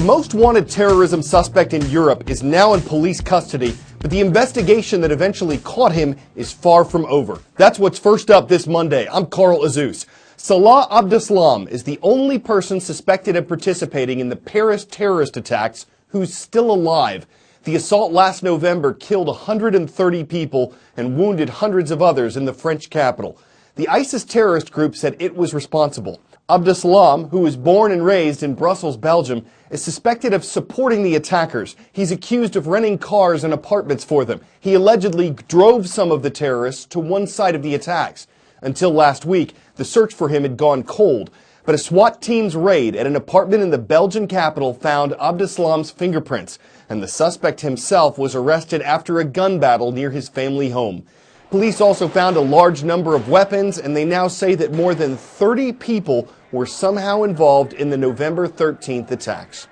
most wanted terrorism suspect in Europe is now in police custody, but the investigation that eventually caught him is far from over. That's what's first up this Monday. I'm Carl Azus. Salah Abdeslam is the only person suspected of participating in the Paris terrorist attacks who's still alive. The assault last November killed 130 people and wounded hundreds of others in the French capital. The ISIS terrorist group said it was responsible. Abdeslam, who was born and raised in Brussels, Belgium, is suspected of supporting the attackers. He's accused of renting cars and apartments for them. He allegedly drove some of the terrorists to one side of the attacks. Until last week, the search for him had gone cold. But a SWAT team's raid at an apartment in the Belgian capital found Abdeslam's fingerprints, and the suspect himself was arrested after a gun battle near his family home. Police also found a large number of weapons, and they now say that more than 30 people were somehow involved in the November 13th attacks.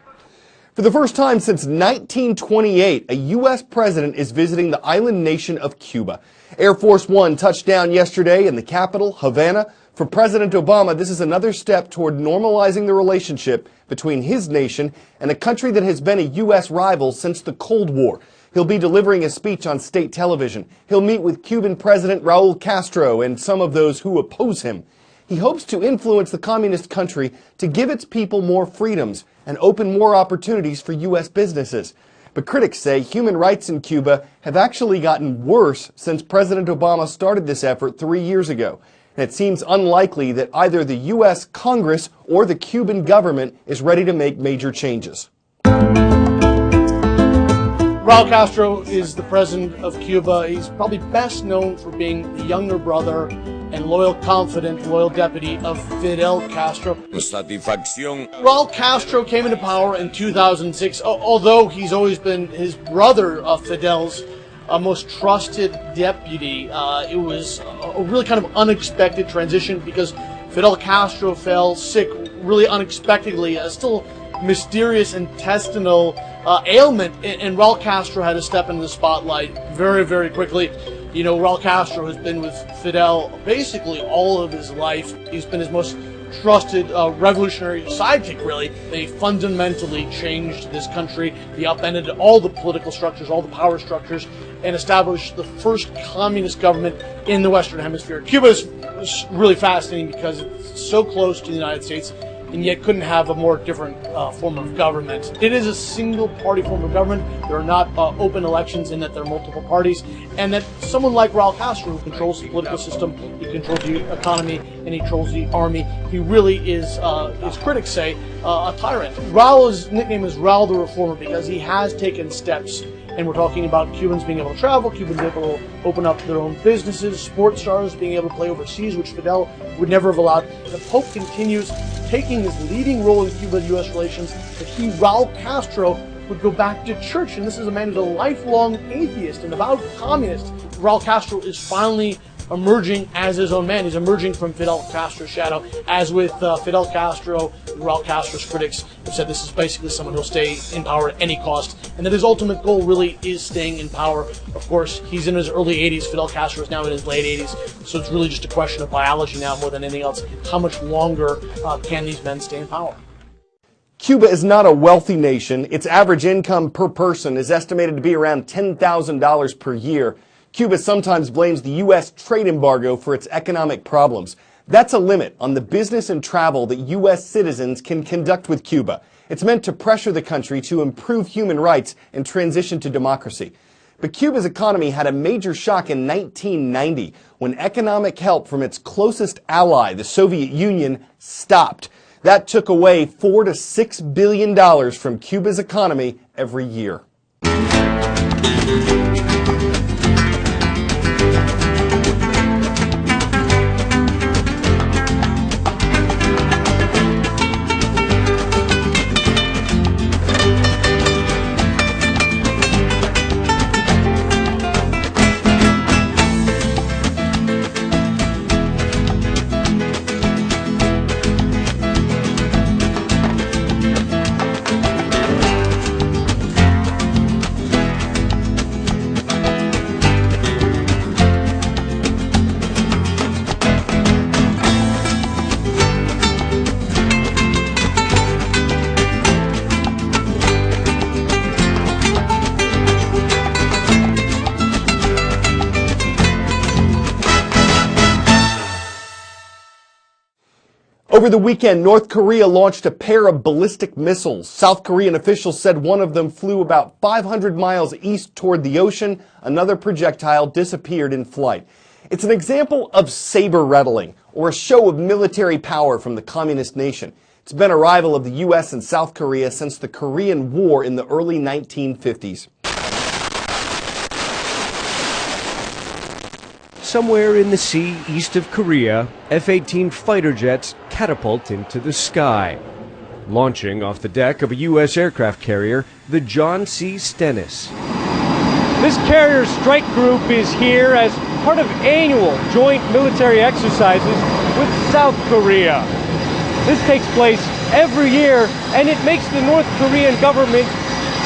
For the first time since 1928, a U.S. president is visiting the island nation of Cuba. Air Force One touched down yesterday in the capital, Havana. For President Obama, this is another step toward normalizing the relationship between his nation and a country that has been a U.S. rival since the Cold War. He'll be delivering a speech on state television. He'll meet with Cuban President Raul Castro and some of those who oppose him. He hopes to influence the communist country to give its people more freedoms and open more opportunities for U.S. businesses. But critics say human rights in Cuba have actually gotten worse since President Obama started this effort 3 years ago. And it seems unlikely that either the U.S. Congress or the Cuban government is ready to make major changes. Raul Castro is the president of Cuba. He's probably best known for being the younger brother and loyal confidant, loyal deputy of Fidel Castro. Raul Castro came into power in 2006, although he's always been his brother, Fidel's most trusted deputy. It was a really kind of unexpected transition because Fidel Castro fell sick really unexpectedly, still mysterious intestinal ailment, and Raul Castro had to step into the spotlight very, very quickly. You know, Raul Castro has been with Fidel basically all of his life. He's been his most trusted revolutionary sidekick, really. They fundamentally changed this country. They upended all the political structures, all the power structures, and established the first communist government in the Western Hemisphere. Cuba is really fascinating because it's so close to the United States and yet couldn't have a more different form of government. It is a single-party form of government. There are not open elections in that there are multiple parties, and that someone like Raul Castro, who controls the political system, he controls the economy, and he controls the army, he really is, as critics say, a tyrant. Raul's nickname is Raul the Reformer because he has taken steps. And we're talking about Cubans being able to travel, Cubans able to open up their own businesses, sports stars being able to play overseas, which Fidel would never have allowed. The Pope continues taking his leading role in Cuba-U.S. relations, that he, Raul Castro, would go back to church. And this is a man who's a lifelong atheist and avowed communist. Raul Castro is finally emerging as his own man. He's emerging from Fidel Castro's shadow. As with Fidel Castro, Raul Castro's critics have said this is basically someone who'll stay in power at any cost, and that his ultimate goal really is staying in power. Of course, he's in his early 80s. Fidel Castro is now in his late 80s, so it's really just a question of biology now more than anything else. How much longer can these men stay in power? Cuba is not a wealthy nation. Its average income per person is estimated to be around $10,000 per year. Cuba sometimes blames the U.S. trade embargo for its economic problems. That's a limit on the business and travel that U.S. citizens can conduct with Cuba. It's meant to pressure the country to improve human rights and transition to democracy. But Cuba's economy had a major shock in 1990 when economic help from its closest ally, the Soviet Union, stopped. That took away $4 to $6 billion from Cuba's economy every year. Over the weekend, North Korea launched a pair of ballistic missiles. South Korean officials said one of them flew about 500 miles east toward the ocean. Another projectile disappeared in flight. It's an example of saber rattling, or a show of military power from the communist nation. It's been a rival of the U.S. and South Korea since the Korean War in the early 1950s. Somewhere in the sea east of Korea, F-18 fighter jets catapult into the sky, launching off the deck of a U.S. aircraft carrier, the John C. Stennis. This carrier strike group is here as part of annual joint military exercises with South Korea. This takes place every year, and it makes the North Korean government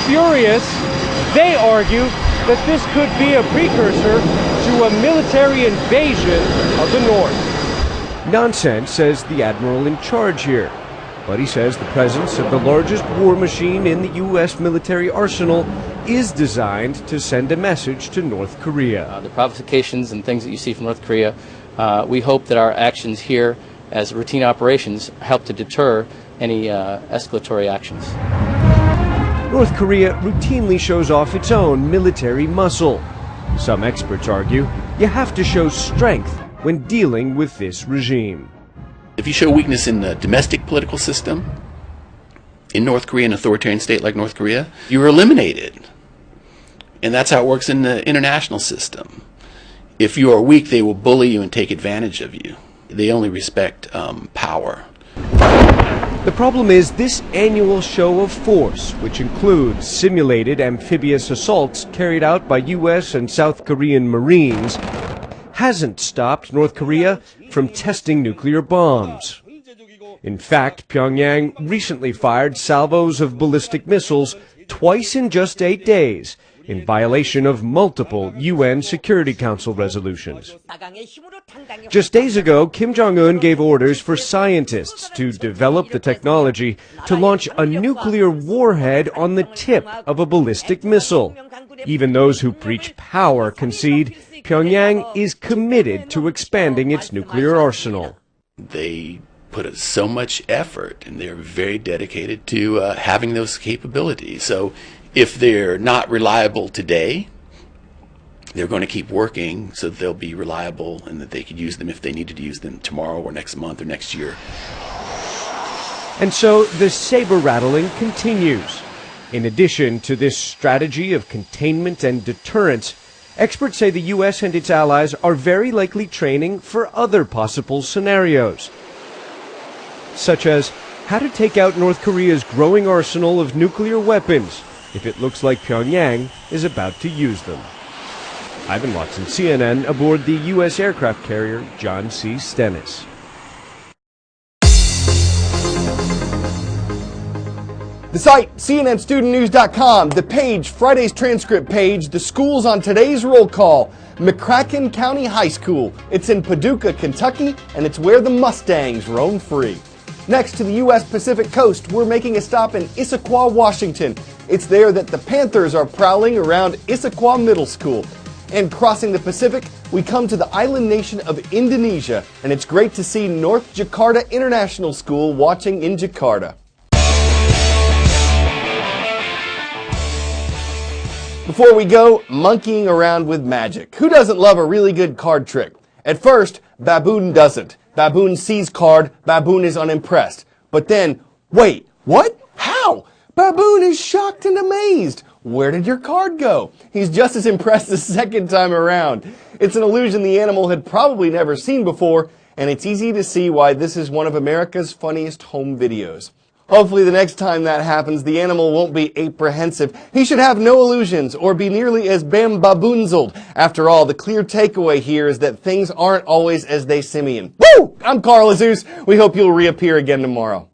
furious. They argue that this could be a precursor to a military invasion of the North. Nonsense, says the admiral in charge here. But he says the presence of the largest war machine in the U.S. military arsenal is designed to send a message to North Korea. The provocations and things that you see from North Korea, we hope that our actions here as routine operations help to deter any escalatory actions. North Korea routinely shows off its own military muscle. Some experts argue you have to show strength when dealing with this regime. If you show weakness in the domestic political system, in North Korea, an authoritarian state like North Korea, you're eliminated. And that's how it works in the international system. If you are weak, they will bully you and take advantage of you. They only respect power. The problem is this annual show of force, which includes simulated amphibious assaults carried out by U.S. and South Korean Marines, hasn't stopped North Korea from testing nuclear bombs. In fact, Pyongyang recently fired salvos of ballistic missiles twice in just 8 days, in violation of multiple UN Security Council resolutions. Just days ago, Kim Jong-un gave orders for scientists to develop the technology to launch a nuclear warhead on the tip of a ballistic missile. Even those who preach power concede Pyongyang is committed to expanding its nuclear arsenal. They put so much effort, and they're very dedicated to having those capabilities. So if they're not reliable today, they're going to keep working so that they'll be reliable and that they could use them if they needed to use them tomorrow or next month or next year. And so the saber rattling continues. In addition to this strategy of containment and deterrence, experts say the U.S. and its allies are very likely training for other possible scenarios, such as how to take out North Korea's growing arsenal of nuclear weapons if it looks like Pyongyang is about to use them. Ivan Watson, CNN, aboard the U.S. aircraft carrier John C. Stennis. The site, CNNStudentNews.com, the page, Friday's transcript page, the schools on today's roll call, McCracken County High School. It's in Paducah, Kentucky, and it's where the Mustangs roam free. Next to the U.S. Pacific Coast, we're making a stop in Issaquah, Washington. It's there that the Panthers are prowling around Issaquah Middle School. And crossing the Pacific, we come to the island nation of Indonesia, and it's great to see North Jakarta International School watching in Jakarta. Before we go, monkeying around with magic. Who doesn't love a really good card trick? At first, Baboon doesn't. Baboon sees card, Baboon is unimpressed. But then, wait, what? How? Baboon is shocked and amazed. Where did your card go? He's just as impressed the second time around. It's an illusion the animal had probably never seen before, and it's easy to see why this is one of America's funniest home videos. Hopefully the next time that happens, the animal won't be apprehensive. He should have no illusions or be nearly as bambaboonzled. After all, the clear takeaway here is that things aren't always as they seem. Woo! I'm Carl Azus. We hope you'll reappear again tomorrow.